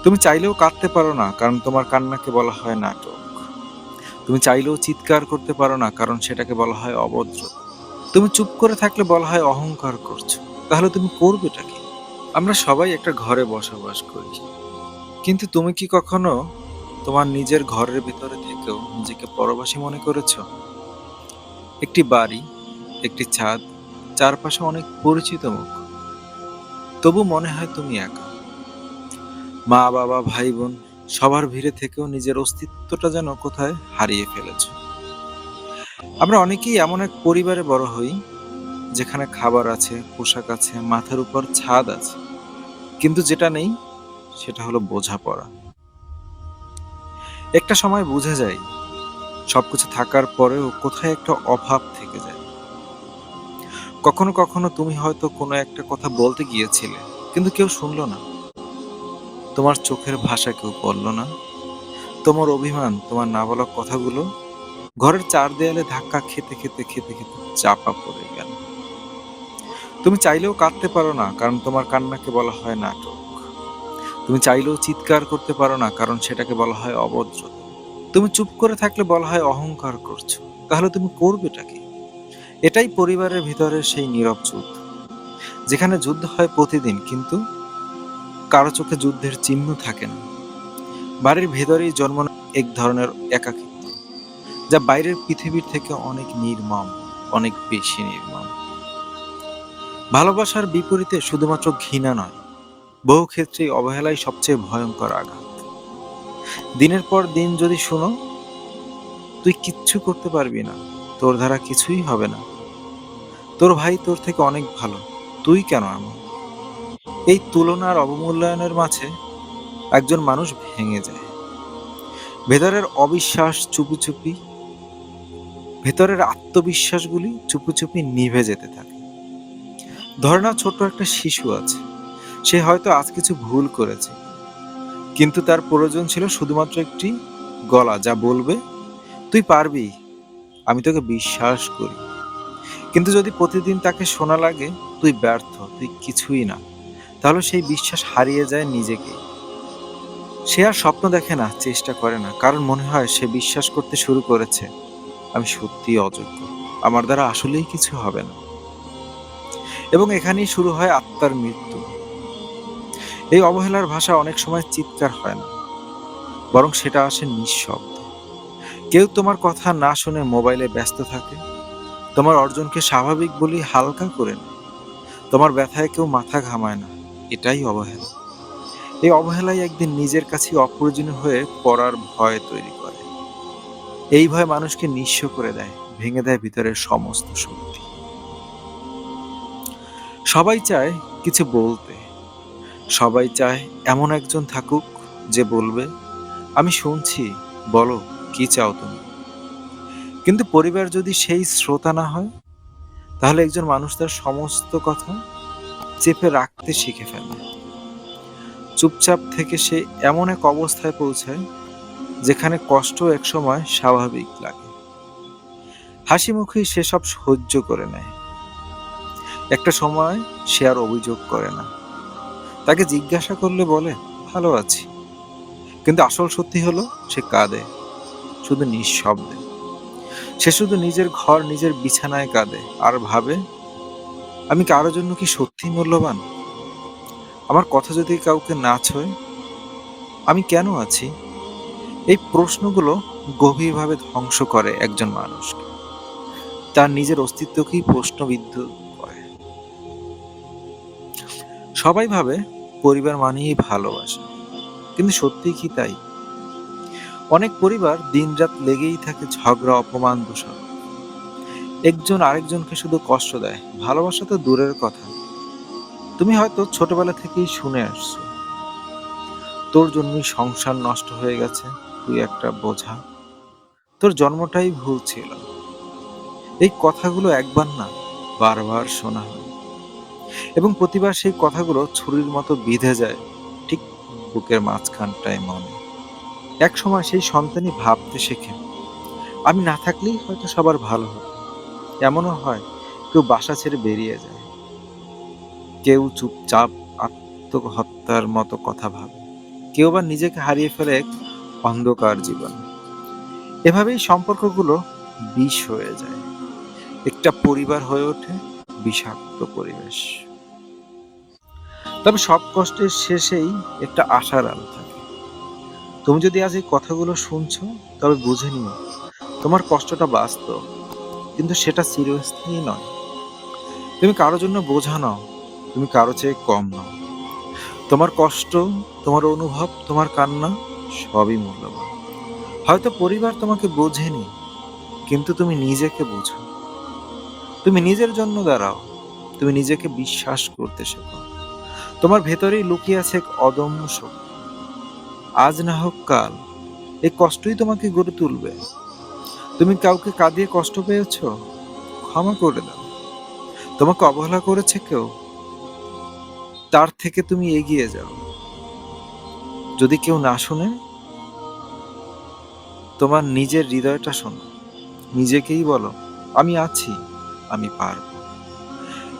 তুমি চাইলেও কাঁদতে পারো না, কারণ তোমার কান্নাকে বলা হয় নাটক। তুমি চাইলেও চিৎকার করতে পারো না, কারণ সেটাকে বলা হয় অভদ্রতা। তুমি চুপ করে থাকলে বলা হয় অহংকার করছো। তাহলে তুমি করবেটা কি? আমরা সবাই একটা ঘরে বসবাস করি, কিন্তু তুমি কি কখনো তোমার নিজের ঘরের ভেতরে থেকেও নিজেকে পরবাসী মনে করেছো? একটি বাড়ি, একটি ছাদ, চারপাশে অনেক পরিচিত মুখ, তবু মনে হয় তুমি একা। মা বাবা ভাই বোন সবার ভিড়ে থেকেও নিজের অস্তিত্বটা যেন কোথায় হারিয়ে ফেলেছো। আমরা অনেকেই এমন এক পরিবারে বড় হই, যেখানে খাবার আছে, পোশাক আছে, মাথার উপর ছাদ আছে, কিন্তু যেটা নেই সেটা হলো বোঝাপড়া। একটা সময় বুঝে যায়, সবকিছু থাকার পরেও কোথায় একটা অভাব থেকে যায়। কখনো কখনো তুমি হয়তো কোনো একটা কথা বলতে গিয়েছিলে, কিন্তু কেউ শুনলো না। তোমার চোখের ভাষা কেউ পড়লো না। তোমার অভিমান, তোমার না বলা কথাগুলো ঘরের চার দেয়ালে ধাক্কা খেতে খেতে খেতে খেতে চাপা পড়ে গেল। তুমি চাইলেও কাঁদতে পারো না, কারণ তোমার কান্নাকে বলা হয় নাটক। তুমি চাইলেও চিৎকার করতে পারো না, কারণ সেটাকে বলা হয় অভদ্রতা। তুমি চুপ করে থাকলে বলা হয় অহংকার করছো। তাহলে তুমি করবেটা কি? এটাই পরিবারের ভিতরে সেই নীরব যুদ্ধ, যেখানে যুদ্ধ হয় প্রতিদিন, কিন্তু কারো চোখে যুদ্ধের চিহ্ন থাকে না। বাড়ির ভেতরেই জন্ম নেয় এক ধরনের একাকিত্ব, যা বাইরের পৃথিবীর থেকে অনেক নির্মম, অনেক বেশি নির্মম। ভালোবাসার বিপরীতে শুধুমাত্র ঘৃণা নয়, বহু ক্ষেত্রেই অবহেলাই সবচেয়ে ভয়ঙ্কর আঘাত। দিনের পর দিন যদি শুনো, তুই কিচ্ছু করতে পারবি না, তোর দ্বারা কিছুই হবে না, তোর ভাই তোর থেকে অনেক ভালো, তুই কেন এমন? এই তুলনার অবমূল্যায়নের মাঝে একজন মানুষ ভেঙে যায়। ভেতরের অবিশ্বাস চুপি চুপি, ভেতরের আত্মবিশ্বাসগুলি চুপি চুপি নিভে যেতে থাকে। ধরে নাও, ছোট্ট একটা শিশু আছে, সে হয়তো আজ কিছু ভুল করেছে, কিন্তু তার প্রয়োজন ছিল শুধুমাত্র একটি গলা যা বলবে, তুই পারবি, আমি তোকে বিশ্বাস করি। কিন্তু যদি প্রতিদিন তাকে শোনা লাগে, তুই ব্যর্থ, তুই কিছুই না, তাহলে সেই বিশ্বাস হারিয়ে যায় নিজেকেই। সে আর স্বপ্ন দেখে না, চেষ্টা করে না, কারণ মনে হয় সে বিশ্বাস করতে শুরু করেছে, আমি সত্যিই অযোগ্য, আমার দ্বারা আসলেই কিছু হবে না। এবং এখানেই শুরু হয় আত্মার মৃত্যু। এই অবহেলার ভাষা অনেক সময় চিৎকার হয় না, বরং সেটা আসে নিঃশব্দে। কেউ তোমার কথা না শুনে মোবাইলে ব্যস্ত থাকে, তোমার অর্জনকে স্বাভাবিক বলি হালকা করে নেয়, তোমার ব্যথায় কেউ মাথা ঘামায় না। এটাই অবহেলা। এই অবহেলাই একদিন নিজের কাছে অপ্রয়োজনীয় হয়ে পড়ার ভয় তৈরি করে। এই ভয় মানুষকে নিঃস্ব করে দেয়, ভেঙে দেয় ভিতরের সমস্ত শক্তি। সবাই চায় কিছু বলতে, সবাই চায় এমন একজন থাকুক যে বলবে, আমি শুনছি, বলো কি চাও তুমি। কিন্তু পরিবার যদি সেই শ্রোতা না হয়, তাহলে একজন মানুষ তার সমস্ত কথা চেপে রাখতে শিখে ফেলে। চুপচাপ থেকে সে এমন এক অবস্থায় পৌঁছায়, যেখানে কষ্ট একসময় স্বাভাবিক লাগে। হাসি মুখেই সে সব সহ্য করে নেয়। একটা সময় সে আর অভিযোগ করে না। তাকে জিজ্ঞাসা করলে বলে, ভালো আছি। কিন্তু আসল সত্যি হলো, সে কাঁদে, শুধু নিঃশব্দে। সে শুধু নিজের ঘর, নিজের বিছানায় কাঁদে আর ভাবে, আমি কারোর জন্য কি সত্যি মূল্যবান? আমার কথা যদি কাউকে না ছোঁয়, আমি কেন আছি? এই প্রশ্নগুলো গভীরভাবে ধ্বংস করে একজন মানুষকে, তার নিজের অস্তিত্বকেই প্রশ্নবিদ্ধ করে। সবাই ভাবে পরিবার মানেই ভালোবাসা, কিন্তু সত্যি কি তাই? অনেক পরিবার দিনরাত লেগেই থাকে ঝগড়া, অপমান, দূষণ। একজন আরেকজনকে শুধু কষ্ট দেয়, ভালোবাসা তো দূরের কথা। তুমি হয়তো ছোটবেলা থেকেই শুনে আসছো, তোর জন্যই সংসার নষ্ট হয়ে গেছে, তুই একটা বোঝা, তোর জন্মটাই ভুল ছিল। এই কথাগুলো একবার না, বারবার শোনা হয়, এবং প্রতিবার সেই কথাগুলো ছুরির মতো বিঁধে যায় ঠিক বুকের মাঝখানটায়, মনে। এক সময় সেই সন্তানই ভাবতে শেখে, আমি না থাকলেই হয়তো সবার ভালো হতো। এমনও হয়, কেউ বাসা ছেড়ে বেরিয়ে যায়, কেউ চুপচাপ আত্মহত্যার মতো কথা ভাবে, কেউ বা নিজেকে হারিয়ে ফেলে এক অন্ধকার জীবন। এভাবেই সম্পর্কগুলো বিষ হয়ে যায়, একটা পরিবার হয়ে ওঠে বিষাক্ত পরিবেশ। তবে সব কষ্টের শেষেই একটা আশার আলো থাকে। তুমি যদি আজ এই কথাগুলো শুনছো, তবে বুঝে নিও তোমার কষ্টটা বাস্তব, কিন্তু সেটা চিরস্থায়ী নয়। তুমি কারো জন্য বোঝা নও, তুমি কারো চেয়ে কম নও। তোমার কষ্ট, তোমার অনুভব, তোমার কান্না সবই মূল্যবান। হয়তো পরিবার তোমাকে বোঝেনি, কিন্তু তুমি নিজেকে বুঝো। তুমি নিজের জন্য দাঁড়াও, তুমি নিজেকে বিশ্বাস করতে শেখো। তোমার ভেতরেই লুকিয়ে আছে এক অদম্য শক্তি। আজ না হোক কাল এই কষ্টই তোমাকে গড়ে তুলবে। তুমি কাউকে কাঁদিয়ে কষ্ট পেয়েছো, ক্ষমা করে দাও। তোমাকে অবহেলা করেছে কেউ, তার থেকে তুমি এগিয়ে যাও। যদি কেউ না শুনে, তোমার নিজের হৃদয়টা শোনো। নিজেকেই বলো, আমি আছি, আমি পারবো,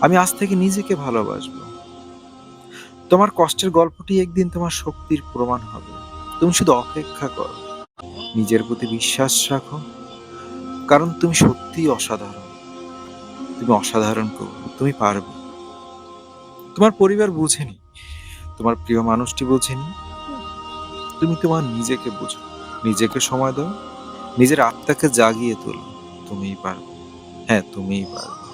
আমি আজ থেকে নিজেকে ভালোবাসবো। তোমার কষ্টের গল্পটি একদিন তোমার শক্তির প্রমাণ হবে। তুমি শুধু অপেক্ষা করো, নিজের প্রতি বিশ্বাস রাখো, কারণ তুমি সত্যিই অসাধারণ। তুমি অসাধারণ করো, তুমি পারবে। তোমার পরিবার বুঝেনি, তোমার প্রিয় মানুষটি বুঝেনি, তুমি তোমার নিজেকে বুঝো। নিজেকে সময় দাও, নিজের আত্মাকে জাগিয়ে তোলো। তুমিই পারবে। হ্যাঁ, তুমিই পারবে।